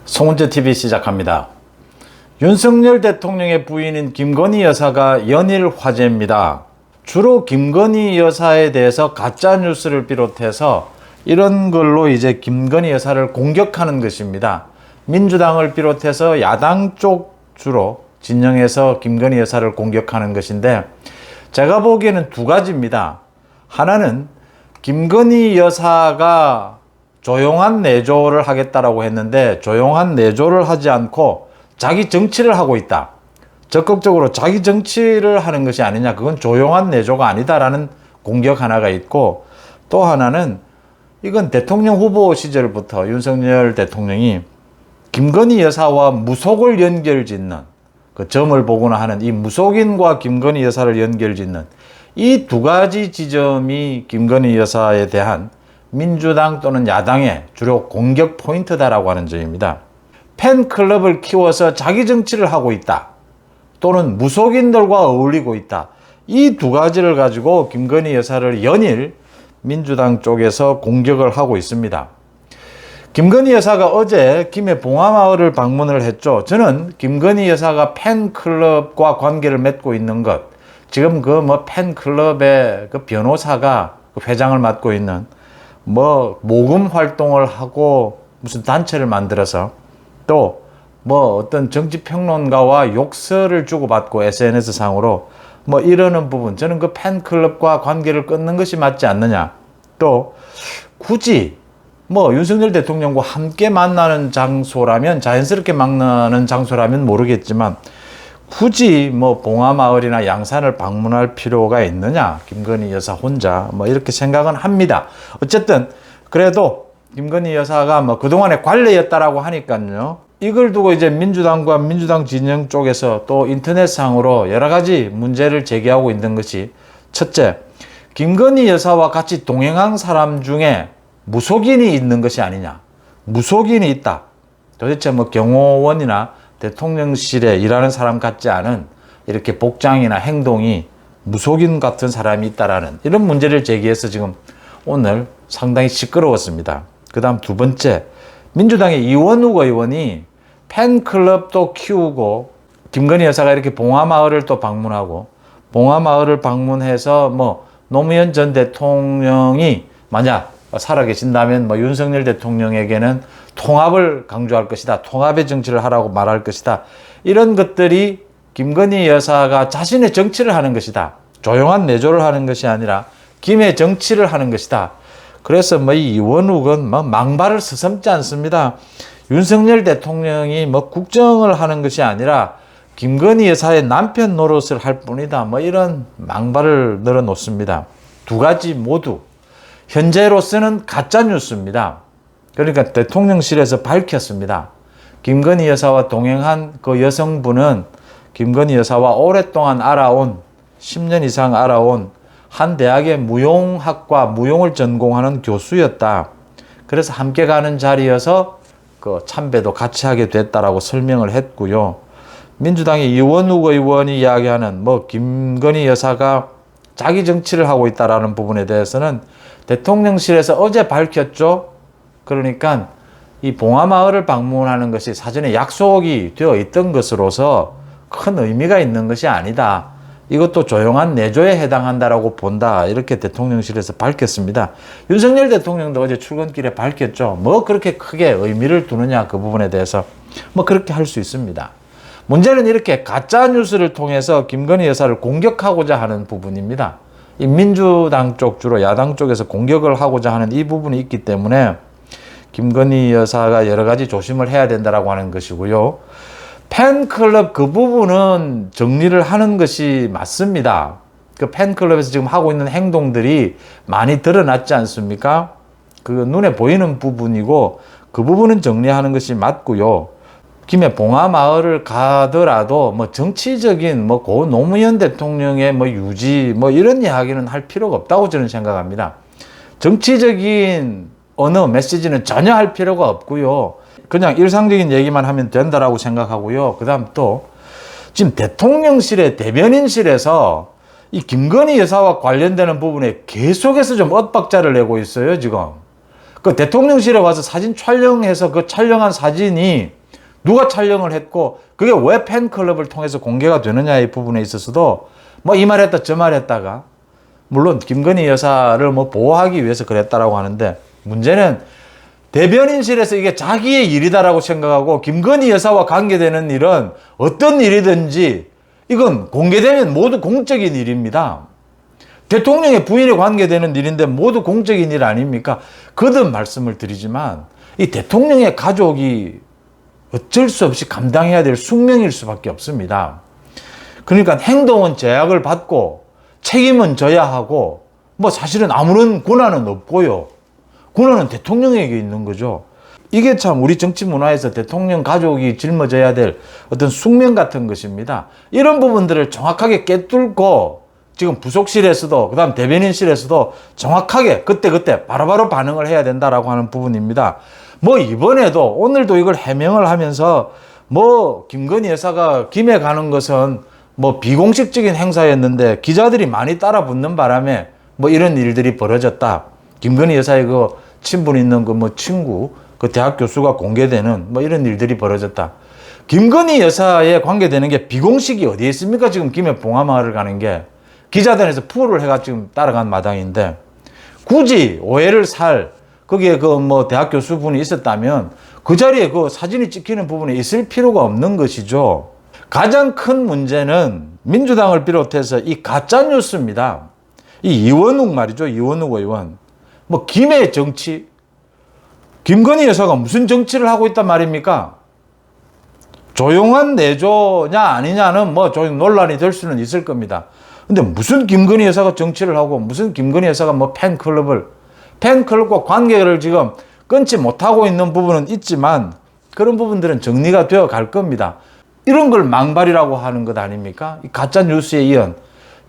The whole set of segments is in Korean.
송은재 TV 시작합니다. 윤석열 대통령의 부인인 김건희 여사가 연일 화제입니다. 주로 김건희 여사에 대해서 가짜 뉴스를 비롯해서 이런 걸로 이제 김건희 여사를 공격하는 것입니다. 민주당을 비롯해서 야당 쪽 주로 진영에서 김건희 여사를 공격하는 것인데, 제가 보기에는 두 가지입니다. 하나는 김건희 여사가 조용한 내조를 하겠다라고 했는데 조용한 내조를 하지 않고 자기 정치를 하고 있다. 적극적으로 자기 정치를 하는 것이 아니냐. 그건 조용한 내조가 아니다라는 공격 하나가 있고, 또 하나는 이건 대통령 후보 시절부터 윤석열 대통령이 김건희 여사와 무속을 연결짓는, 그 점을 보거나 하는 이 무속인과 김건희 여사를 연결짓는 이 두 가지 지점이 김건희 여사에 대한 민주당 또는 야당의 주로 공격 포인트다라고 하는 점입니다. 팬클럽을 키워서 자기 정치를 하고 있다, 또는 무속인들과 어울리고 있다. 이 두 가지를 가지고 김건희 여사를 연일 민주당 쪽에서 공격을 하고 있습니다. 김건희 여사가 어제 김해 봉화마을을 방문을 했죠. 저는 김건희 여사가 팬클럽과 관계를 맺고 있는 것, 지금 그 팬클럽의 그 변호사가 그 회장을 맡고 있는 모금 활동을 하고 무슨 단체를 만들어서 또 어떤 정치평론가와 욕설을 주고받고 SNS 상으로 이러는 부분, 저는 그 팬클럽과 관계를 끊는 것이 맞지 않느냐. 또 굳이 윤석열 대통령과 함께 만나는 장소라면, 자연스럽게 만나는 장소라면 모르겠지만 굳이 봉화마을이나 양산을 방문할 필요가 있느냐, 김건희 여사 혼자, 이렇게 생각은 합니다. 어쨌든 그래도 김건희 여사가 그동안의 관례였다라고 하니까요, 이걸 두고 이제 민주당과 민주당 진영 쪽에서 또 인터넷상으로 여러 가지 문제를 제기하고 있는 것이, 첫째, 김건희 여사와 같이 동행한 사람 중에 무속인이 있는 것이 아니냐. 무속인이 있다. 도대체 경호원이나 대통령실에 일하는 사람 같지 않은 이렇게 복장이나 행동이 무속인 같은 사람이 있다라는 이런 문제를 제기해서 지금 오늘 상당히 시끄러웠습니다. 그 다음 두 번째, 민주당의 이원욱 의원이 팬클럽도 키우고 김건희 여사가 이렇게 봉화마을을 또 방문하고, 봉화마을을 방문해서 노무현 전 대통령이 만약 살아계신다면 윤석열 대통령에게는 통합을 강조할 것이다, 통합의 정치를 하라고 말할 것이다, 이런 것들이 김건희 여사가 자신의 정치를 하는 것이다, 조용한 내조를 하는 것이 아니라 김의 정치를 하는 것이다. 그래서 이 이원욱은 망발을 서슴지 않습니다. 윤석열 대통령이 국정을 하는 것이 아니라 김건희 여사의 남편 노릇을 할 뿐이다, 이런 망발을 늘어놓습니다. 두 가지 모두 현재로서는 가짜 뉴스입니다. 그러니까 대통령실에서 밝혔습니다. 김건희 여사와 동행한 그 여성분은 김건희 여사와 오랫동안 10년 이상 알아온 한 대학의 무용학과 무용을 전공하는 교수였다. 그래서 함께 가는 자리여서 그 참배도 같이 하게 됐다라고 설명을 했고요. 민주당의 이원욱 의원이 이야기하는 김건희 여사가 자기 정치를 하고 있다라는 부분에 대해서는 대통령실에서 어제 밝혔죠. 그러니까 이 봉화마을을 방문하는 것이 사전에 약속이 되어 있던 것으로서 큰 의미가 있는 것이 아니다. 이것도 조용한 내조에 해당한다라고 본다. 이렇게 대통령실에서 밝혔습니다. 윤석열 대통령도 어제 출근길에 밝혔죠. 그렇게 크게 의미를 두느냐, 그 부분에 대해서 그렇게 할 수 있습니다. 문제는 이렇게 가짜 뉴스를 통해서 김건희 여사를 공격하고자 하는 부분입니다. 이 민주당 쪽, 주로 야당 쪽에서 공격을 하고자 하는 이 부분이 있기 때문에 김건희 여사가 여러 가지 조심을 해야 된다라고 하는 것이고요. 팬클럽 그 부분은 정리를 하는 것이 맞습니다. 그 팬클럽에서 지금 하고 있는 행동들이 많이 드러났지 않습니까? 그 눈에 보이는 부분이고, 그 부분은 정리하는 것이 맞고요. 김해 봉화마을을 가더라도 정치적인 고 노무현 대통령의 유지 이런 이야기는 할 필요가 없다고 저는 생각합니다. 정치적인 어느 메시지는 전혀 할 필요가 없고요. 그냥 일상적인 얘기만 하면 된다라고 생각하고요. 그 다음 또 지금 대통령실의 대변인실에서 이 김건희 여사와 관련되는 부분에 계속해서 좀 엇박자를 내고 있어요, 지금. 그 대통령실에 와서 사진 촬영해서 그 촬영한 사진이 누가 촬영을 했고 그게 왜 팬클럽을 통해서 공개가 되느냐의 부분에 있어서도 뭐 이 말했다 저 말했다가 물론 김건희 여사를 뭐 보호하기 위해서 그랬다라고 하는데 문제는 대변인실에서 이게 자기의 일이다라고 생각하고 김건희 여사와 관계되는 일은 어떤 일이든지 이건 공개되면 모두 공적인 일입니다. 대통령의 부인에 관계되는 일인데 모두 공적인 일 아닙니까? 거듭 말씀을 드리지만 이 대통령의 가족이 어쩔 수 없이 감당해야 될 숙명일 수밖에 없습니다. 그러니까 행동은 제약을 받고 책임은 져야 하고 뭐 사실은 아무런 권한은 없고요. 권한은 대통령에게 있는 거죠. 이게 참 우리 정치 문화에서 대통령 가족이 짊어져야 될 어떤 숙명 같은 것입니다. 이런 부분들을 정확하게 꿰뚫고 지금 부속실에서도 그다음 대변인실에서도 정확하게 그때그때 바로바로 반응을 해야 된다라고 하는 부분입니다. 뭐 이번에도 오늘도 이걸 해명을 하면서 뭐 김건희 여사가 김해 가는 것은 뭐 비공식적인 행사였는데 기자들이 많이 따라붙는 바람에 뭐 이런 일들이 벌어졌다. 김건희 여사의 그 친분 있는 그 뭐 친구 그 대학 교수가 공개되는 뭐 이런 일들이 벌어졌다. 김건희 여사에 관계되는 게 비공식이 어디에 있습니까? 지금 김해 봉하마을을 가는 게 기자단에서 풀을 해가 지금 따라간 마당인데 굳이 오해를 살 거기에 그 뭐 대학 교수분이 있었다면 그 자리에 그 사진이 찍히는 부분에 있을 필요가 없는 것이죠. 가장 큰 문제는 민주당을 비롯해서 이 가짜 뉴스입니다. 이 이원욱 말이죠. 이원욱 의원. 뭐 김해 정치? 김건희 여사가 무슨 정치를 하고 있단 말입니까? 조용한 내조냐 아니냐는 뭐 좀 논란이 될 수는 있을 겁니다. 근데 무슨 김건희 여사가 정치를 하고 무슨 김건희 여사가 뭐 팬클럽과 관계를 지금 끊지 못하고 있는 부분은 있지만 그런 부분들은 정리가 되어 갈 겁니다. 이런 걸 망발이라고 하는 것 아닙니까? 이 가짜 뉴스에 이은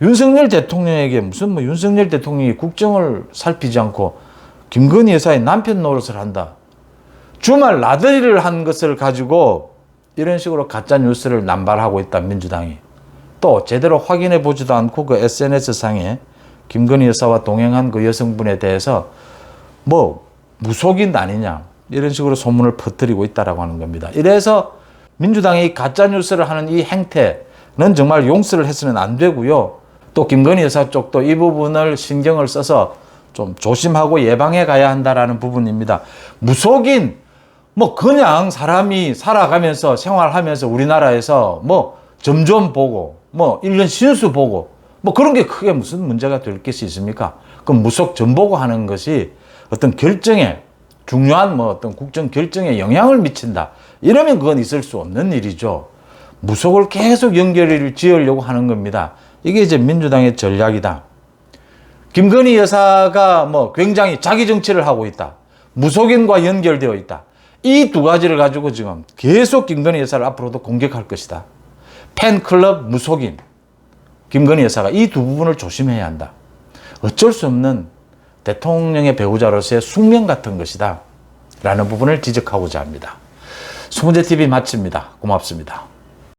윤석열 대통령에게 무슨 뭐 윤석열 대통령이 국정을 살피지 않고 김건희 여사의 남편 노릇을 한다. 주말 나들이를 한 것을 가지고 이런 식으로 가짜 뉴스를 남발하고 있다, 민주당이. 또 제대로 확인해 보지도 않고 그 SNS상에 김건희 여사와 동행한 그 여성분에 대해서 뭐 무속인 아니냐 이런 식으로 소문을 퍼뜨리고 있다라고 하는 겁니다. 이래서 민주당이 가짜 뉴스를 하는 이 행태는 정말 용서를 해서는 안 되고요. 또 김건희 여사 쪽도 이 부분을 신경을 써서 좀 조심하고 예방해 가야 한다라는 부분입니다. 무속인 뭐 그냥 사람이 살아가면서 생활하면서 우리나라에서 뭐 점점 보고 뭐 1년 신수 보고 뭐 그런 게 크게 무슨 문제가 될 것이 있습니까? 그럼 무속 전보고 하는 것이 어떤 결정에 중요한 뭐 어떤 국정 결정에 영향을 미친다. 이러면 그건 있을 수 없는 일이죠. 무속을 계속 연결을 지으려고 하는 겁니다. 이게 이제 민주당의 전략이다. 김건희 여사가 뭐 굉장히 자기 정치를 하고 있다. 무속인과 연결되어 있다. 이 두 가지를 가지고 지금 계속 김건희 여사를 앞으로도 공격할 것이다. 팬클럽, 무속인, 김건희 여사가 이 두 부분을 조심해야 한다. 어쩔 수 없는 대통령의 배우자로서의 숙명 같은 것이다. 라는 부분을 지적하고자 합니다. 수문제TV 마칩니다. 고맙습니다.